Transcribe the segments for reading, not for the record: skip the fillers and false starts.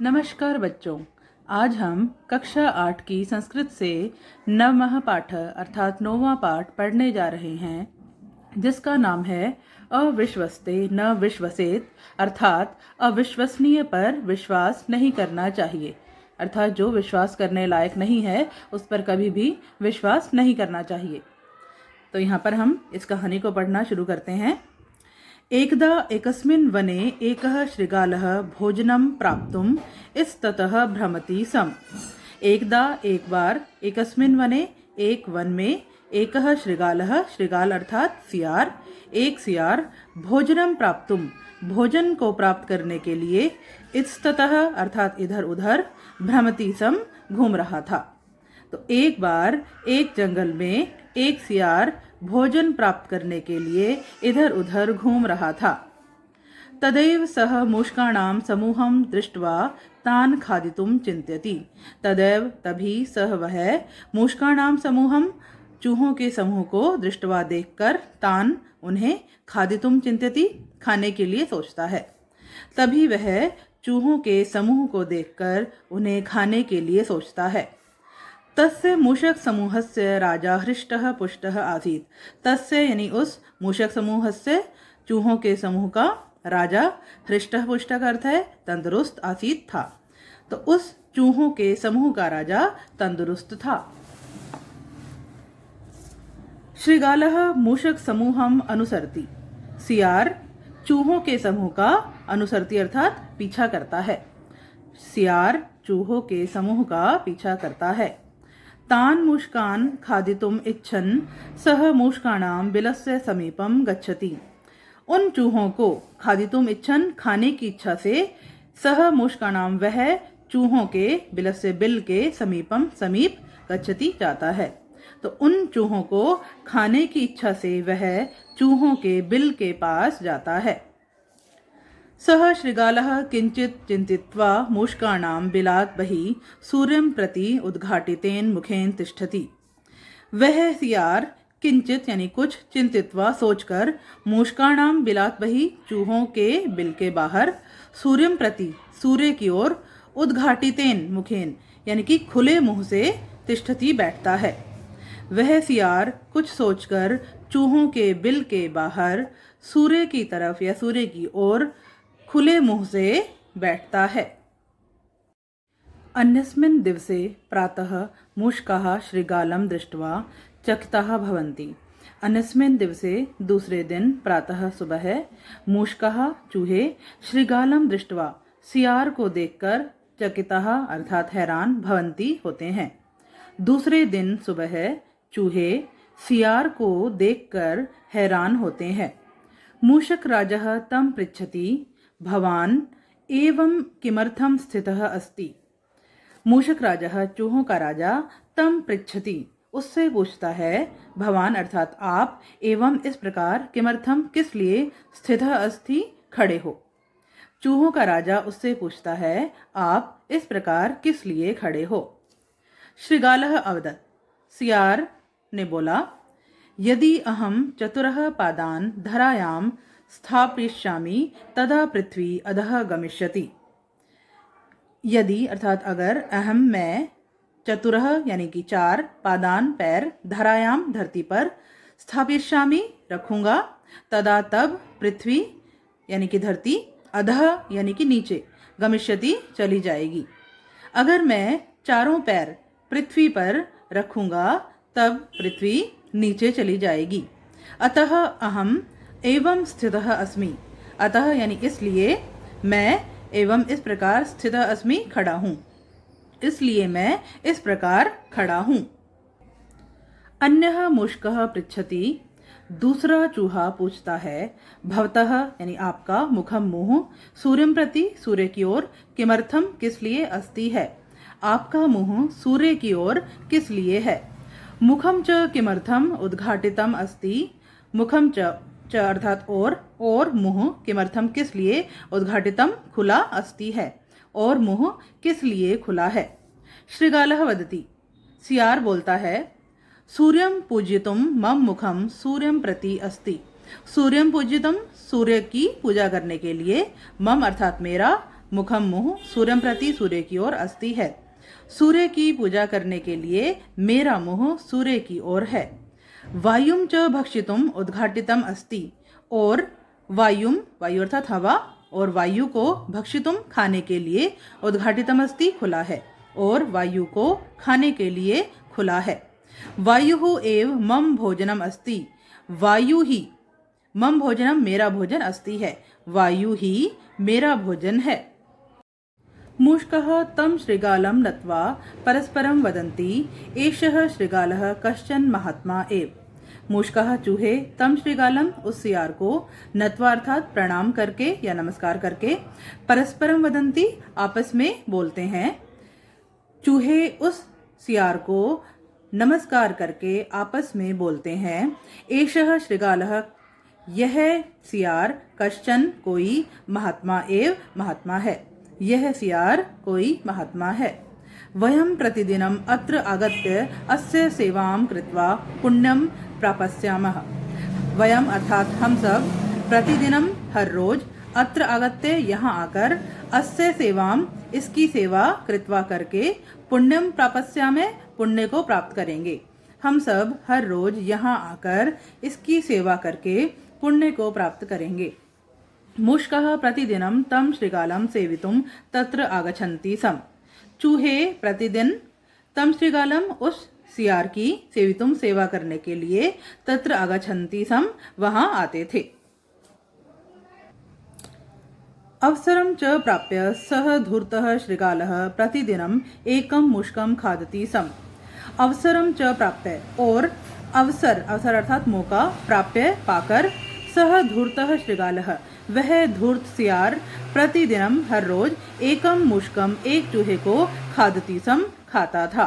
नमस्कार बच्चों। आज हम कक्षा 8 की संस्कृत से नवमः पाठ अर्थात 9वां पाठ पढ़ने जा रहे हैं, जिसका नाम है अविश्वस्ते न विश्वसेत, अर्थात अविश्वसनीय पर विश्वास नहीं करना चाहिए। अर्थात जो विश्वास करने लायक नहीं है उस पर कभी भी विश्वास नहीं करना चाहिए। तो यहाँ पर हम इस कहानी को पढ़ना शुरू करते हैं। एकदा एकस्मिन् वने एकः शृगालः भोजनं प्राप्तुम् इस्ततः भ्रमति स्म। एकदा एक बार एकस्मिन् वने एक वन में एकः शृगालः, शृगाल अर्थात सियार, एक सियार भोजनं प्राप्तुम् भोजन को प्राप्त करने के लिए इस्ततः अर्थात इधर उधर भ्रमति स्म घूम रहा था। तो एक बार एक जंगल में एक सियार भोजन प्राप्त करने के लिए इधर उधर घूम रहा था। तदैव सह मूषकाणां समूहं दृष्ट्वा तान खादितुं चिंत्यति। तदैव तभी सह वह मूषकाणां समूहं चूहों के समूह को दृष्टवा देखकर तान उन्हें खादितुं चिंत्यति खाने के लिए सोचता है। तभी वह चूहों के समूह को देखकर उन्हें खाने के लिए सोचता है। तस्य मूषक समूहस्य राजा हृष्टः पुष्टः आसीत्। तस्य यानी उस मूषक समूहस्य चूहों के समूह का राजा हृष्टः पुष्टः का अर्थ है तंदुरुस्त आसीत् था। तो उस चूहों के समूह का राजा तंदुरुस्त था। शृगालः मूषक समूहम अनुसरति। सियार चूहों के समूह का अनुसरति अर्थात पीछा करता है। सियार चूहों के समूह का पीछा करता है। तान मूषकान खादितुम इच्छन सह मूषकाणाम बिलस्य समीपम गच्छति। उन चूहों को खादितुम इच्छन खाने की इच्छा से सह मूषकाणाम वह चूहों के बिलस्य बिल के समीपम समीप गच्छति जाता है। तो उन चूहों को खाने की इच्छा से वह चूहों के बिल के पास जाता है। सह शृगालः किंचित चिंतित्वा मूषकाणां बिलात् बहिः सूर्यं प्रति उद्घाटितेन मुखेन तिष्ठति। वह सियार किंचित यानी कुछ चिंतित्वा सोचकर मूषकाणां बिलात् बहिः चूहों के बिल के बाहर सूर्यं प्रति सूर्य की ओर उद्घाटितेन मुखेन यानी कि खुले मुंह से तिष्ठति बैठता है। वह सियार कुछ सोचकर चूहों के बिल के बाहर सूर्य की तरफ या सूर्य की ओर खुले मुंह से बैठता है। अन्यस्मिन् दिवसे प्रातः मूषकाः शृगालं दृष्ट्वा चकिताः भवन्ति। अन्यस्मिन् दिवसे दूसरे दिन प्रातः सुबह मूषकाः चूहे शृगालं दृष्ट्वा सियार को देखकर चकिताः अर्थात हैरान भवन्ति होते हैं। दूसरे दिन सुबह चूहे सियार को देखकर हैरान होते हैं। मूषक राजः तं पृच्छति भवान एवं किमर्थम स्थितः अस्ति। मूषक राजा चूहों का राजा तम पृच्छति उससे पूछता है भवान अर्थात आप एवं इस प्रकार किमर्थम किस लिए स्थितः अस्ति खड़े हो। चूहों का राजा उससे पूछता है आप इस प्रकार किस लिए खड़े हो। शृगालः अवदत् सियार ने बोला यदि अहम चतुरः पादान धरायाम स्थापयिष्यामि तदा पृथ्वी अधः गमिष्यति। यदि अर्थात अगर अहम मैं चतुरः यानी कि चार पादान पैर धरायाम धरती पर स्थापयिष्यामि रखूंगा तदा तब पृथ्वी यानी कि धरती अधः यानी कि नीचे गमिष्यति चली जाएगी। अगर मैं चारों पैर पृथ्वी पर रखूंगा तब पृथ्वी नीचे चली जाएगी। अतः अहम एवं स्थितः अस्मि। अतः यानी इसलिए मैं एवं इस प्रकार स्थितः अस्मि खड़ा हूँ। इसलिए मैं इस प्रकार खड़ा हूँ। अन्यः मूषकः पृच्छति दूसरा चूहा पूछता है भवतः यानी आपका मुखम मुंह सूर्यं प्रति सूर्य की ओर किमर्थम किस लिए अस्ति है। आपका मुंह सूर्य की ओर किस लिए है। मुखम च किमर्थम उद्घाटितम अस्ति। मुखम च अर्थात और मुंह किमर्थम किस लिए उद्घाटितम खुला अस्ति है और मुंह किस लिए खुला है। शृगालः वदति सियार बोलता है सूर्यं पूज्यतुम मम मुखम सूर्यं प्रति अस्ति। सूर्यं पूज्यतुम सूर्य की पूजा करने के लिए मम अर्थात मेरा मुखम मुह सूर्यं प्रति सूर्य की ओर अस्ति है। सूर्य की पूजा करने के लिए मेरा मुंह सूर्य की ओर है। वायुम च भक्षितुम उद्घाटितम अस्ति, और वायुम, वायु अर्थात हवा, और वायु को भक्षितुम खाने के लिए उद्घाटितम अस्ति खुला है, और वायु को खाने के लिए खुला है। वायु एव मम भोजनम अस्ति, वायु ही, मम भोजनम मेरा भोजन अस्ति है, वायु ही मेरा भोजन है। मूषकः तं शृगालं नत्वा परस्परं वदन्ति एषः शृगालः कश्चन महात्मा एव। मूषकः चूहे तम शृगालम, उस सियार को, नत्वा अर्थात प्रणाम करके या नमस्कार करके, परस्परम वदंती आपस में बोलते हैं। चूहे उस सियार को नमस्कार करके आपस में बोलते हैं। एषः शृगालः, यह सियार, कश्चन कोई, महात्मा एव महात्मा है, यह सियार कोई महात्मा है। वयं प्रतिदिनम् अत्र आगत्य अस्य सेवां कृत्वा पुण्यं प्राप्स्यामः। वयम अर्थात हम सब, प्रतिदिनम हर रोज, अत्र आगत्य यहाँ आकर, अस्य सेवाम इसकी सेवा, कृत्वा करके, पुण्यम प्राप्स्यामः पुण्य को प्राप्त करेंगे। हम सब हर रोज यहाँ आकर इसकी सेवा करके पुण्य को प्राप्त करेंगे। मूषकः प्रतिदिनं तं शृगालं सेवितुं तत्र आगच्छन्ति सम। चूहे प्रतिदिन तम शृगालम, उस सियार की, सेवितुम सेवा करने के लिए, तत्र आगच्छन्ति सम वहां आते थे। अवसरं च प्राप्य सह धूर्तः शृगालः प्रतिदिनम् एकं मुष्कं खादति सम। अवसरं च प्राप्य, और अवसर, अवसर अर्थात मौका, प्राप्य पाकर, सह धूर्तः शृगालः वह धूर्त सियार, प्रतिदिनम हर रोज, एकम मुष्कम एक चूहे को, खादती सम खाता था,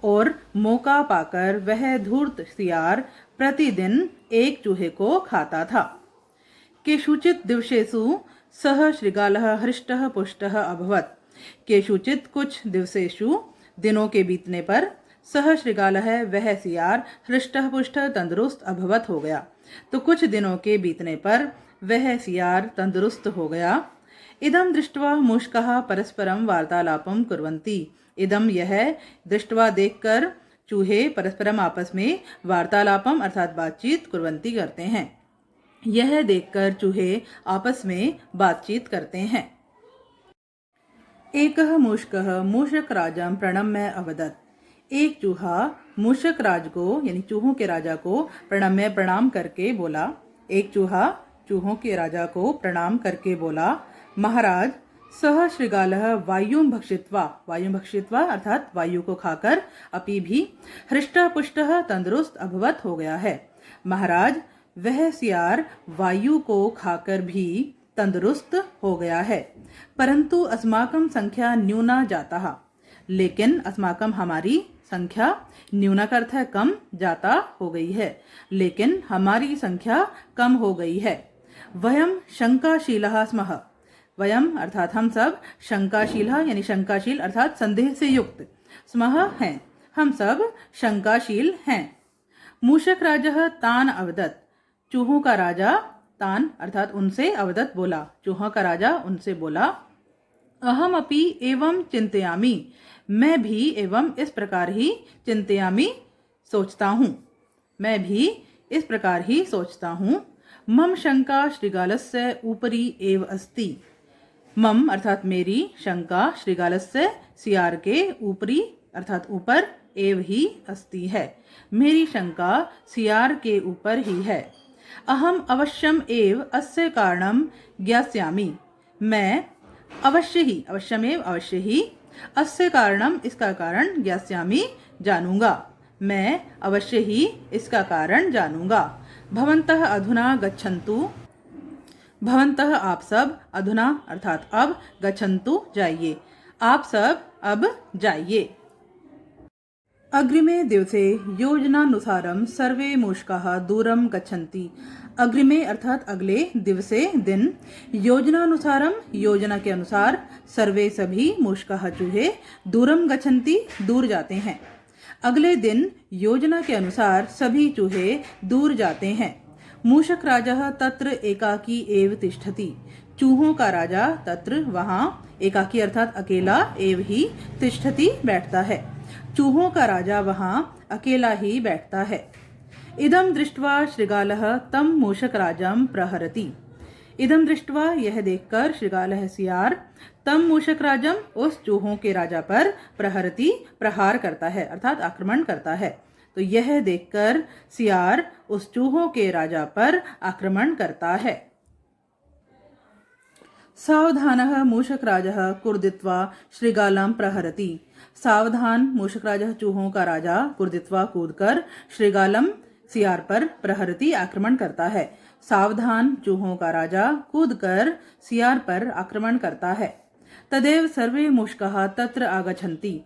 और मौका पाकर वह धूर्त सियार प्रतिदिन एक चूहे को खाता था। केषुचित् दिवसेषु सह शृगालः हृष्टः पुष्टः अभवत्। केषुचित् कुछ दिवसेषु दिनों के बीतने पर, सह शृगालः वह सियार, हृष्टः पुष्टः तंदुरुस्त, अभवत हो गया, तो कुछ दिनों के बीतने पर वह सियार तंदुरुस्त हो गया। इदम दृष्ट्वा मूषकः परस्परम वार्तालापम कुर्वन्ति। इदम यह, दृष्ट्वा देखकर, चूहे परस्परम आपस में, वार्तालापम अर्थात बातचीत, कुर्वन्ति करते हैं। यह देखकर चूहे आपस में बातचीत करते हैं। एकः मूषकः मूषक राजं प्रणम्य अवदत्। एक चूहा मूषक राज को, यानी चूहों के राजा को, प्रणम्य प्रणाम करके बोला। एक चूहा चूहों के राजा को प्रणाम करके बोला, महाराज, सह शृगालः वायुं भक्षित्वा, वायुं भक्षित्वा अर्थात वायु को खाकर, अपि भी, हृष्टः पुष्टः तंदुरुस्त, अभवत हो गया है। महाराज, वह सियार वायु को खाकर भी तंदुरुस्त हो गया है। परंतु अस्माकं संख्या न्यूना जाता, लेकिन अस्माकं हमारी संख्या, न्यूना का अर्थ है कम, जाता हो गई है, लेकिन हमारी संख्या कम हो गई है। वयम शंकाशीलः स्मः। वयम अर्थात हम सब, शंकाशील यानी शंकाशील अर्थात संदेह से युक्त, स्मः हैं, हम सब शंकाशील हैं। मूषक राजः तान अवदत्। चूहों का राजा, तान अर्थात उनसे, अवदत् बोला, चूहों का राजा उनसे बोला, अहम अपि एवं चिंतयामि, मैं भी एवं इस प्रकार ही, चिंतयामि सोचता हूँ, मैं भी इस प्रकार ही सोचता हूँ। मम शंका शृगालस्य ऊपरी एव अस्ति। मम अर्थात मेरी, शंका शृगालस्य सियार के, ऊपरी अर्थात ऊपर, एव ही अस्ति है, मेरी शंका सियार के ऊपर ही है। अहम अवश्यम एव अस्य कारणम ज्ञास्यामि। मैं अवश्य ही, अवश्यमेव अवश्य ही, अस्य कारणम इसका कारण, ज्ञास्यामि जानूंगा, मैं अवश्य ही इसका कारण जानूंगा। भवन्तः अधुना गच्छन्तु। भवन्तः आप सब, अधुना अर्थात अब, गच्छन्तु जाइए, आप सब अब जाइए। अग्रिमे दिवसे योजनानुसारम सर्वे मूषकाः दूरम गच्छन्ति। अग्रिमे अर्थात अगले, दिवसे दिन, योजनानुसारम योजना के अनुसार, सर्वे सभी, मूषकाः चूहे, दूरम गच्छन्ति दूर जाते हैं। अगले दिन योजना के अनुसार सभी चूहे दूर जाते हैं। मूषक राजा तत्र एकाकी एव तिष्ठति। चूहों का राजा तत्र वहाँ एकाकी अर्थात अकेला, एव ही तिष्ठति बैठता है। चूहों का राजा वहां अकेला ही बैठता है। इदम दृष्ट्वा श्रृगालः तम मूषकराजं प्रहरति। इदम दृष्ट्वा यह देखकर श्रृगालः सियार तम मूषकराजम उस चूहों के राजा पर प्रहरति प्रहार करता है अर्थात आक्रमण करता है। तो यह देखकर सियार उस चूहों के राजा पर आक्रमण करता है। सावधानः मूषकराजः कुर्दित्वा श्रृगालं प्रहरति। सावधान मूषकराजः चूहों का राजा कुर्दित्वा कूदकर श्रृगालम सियार पर प्रहरति आक्रमण करता है। सावधान चूहों का राजा कूदकर सियार पर आक्रमण करता है। तदेव सर्वे मूषकाः तत्र आगच्छन्ति।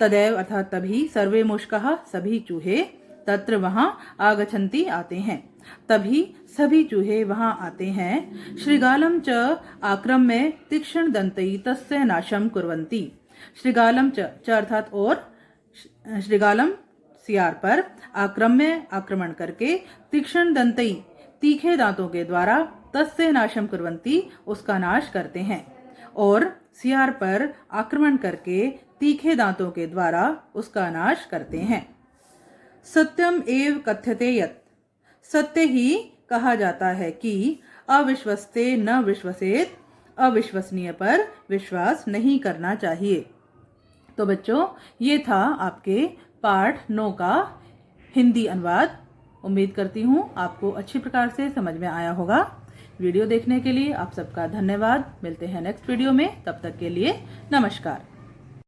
तदेव अर्थात तभी सर्वे मूषकाः सभी चूहे तत्र वहां आगच्छन्ति आते हैं। तभी सभी चूहे वहां आते हैं। श्रृगालम च आक्रम्य तीक्ष्ण दंतै तस्य नाशम कुर्वन्ति। श्रृगालम च अर्थात और श्रृगालम सियार पर आक्रमण करके तीक्ष्ण दंतई तीखे दांतों के द्वारा तस्य नाशम कुर्वन्ति उसका नाश करते हैं। और सियार पर आक्रमण करके तीखे दांतों के द्वारा उसका नाश करते हैं। सत्यम एव कथ्यते यत्। सत्य ही कहा जाता है कि अविश्वस्ते न विश्वसेत। अविश्वसनीय पर विश्वास नहीं करना चाहिए। तो बच्चों, ये था आपके पाठ 9 का हिंदी अनुवाद। उम्मीद करती हूँ आपको अच्छी प्रकार से समझ में आया होगा। वीडियो देखने के लिए आप सबका धन्यवाद। मिलते हैं नेक्स्ट वीडियो में, तब तक के लिए नमस्कार।